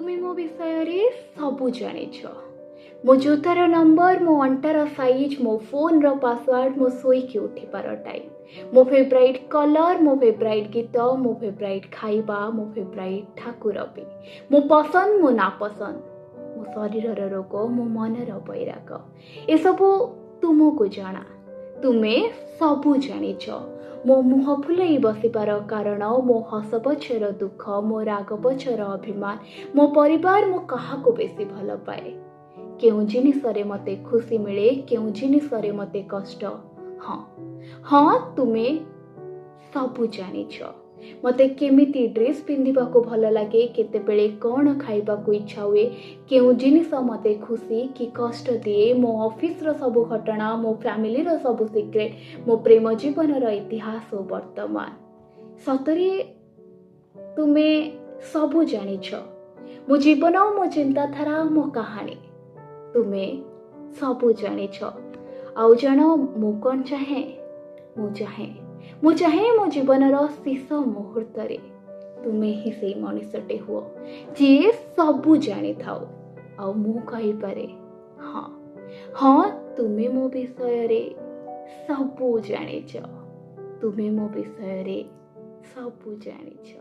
तुमे मो विषय रे सबू जानिछ। मो जोतार नंबर, मो अंटार साइज, मो फोन रो पासवर्ड, मो शोईकी उठिबार टाइम, मो फेवराइट कलर, मो फेवराइट गीत, मो फेवराइट खाइबा, मो फेवराइट ठाकुर भी, मो पसंद मो नापसंद, मो शरीर रोग, मो मनर बैराग, ए सबू तुमको जाना। तुमे सबू जानिछ। मो मुह फुलाई बसिबार कारण, मो हस पछर दुख, मो राग पछर अभिमान, मो परिवार मो काहाको बेसी भल पाए, केउ जिनिसरे मते खुशी मिले, केउ जिनिसरे मते कष्ट। हाँ हाँ तुमे सबू जानिछ। मते केमिति ड्रेस पिंधिबा को भल लागे, केतेबेले कौन खाइबा को इच्छा हुए, केउ जिनिस मते खुशी कि कष्ट दिए, मो ऑफिस रो सबु घटना, मो फैमिली रो सबु सीक्रेट, मो प्रेम जीवन रो इतिहास और वर्तमान। सतरे तुमे सबू जानिछ। मो जीवन मो चिंताधारा मो कहानी तुमे सबू जानिछ। आउ जान मु कौन चाहे, मु चाहे मो जीवन शेष मुहूर्त रे तुमे ही से मनुष्यटे हुओ जी सबू जानी थाओ। आउ मु कहि पारे हाँ हाँ तुमे मो विषय रे सबू जानिछ। तुमे मो विषय रे सबू जानिछ।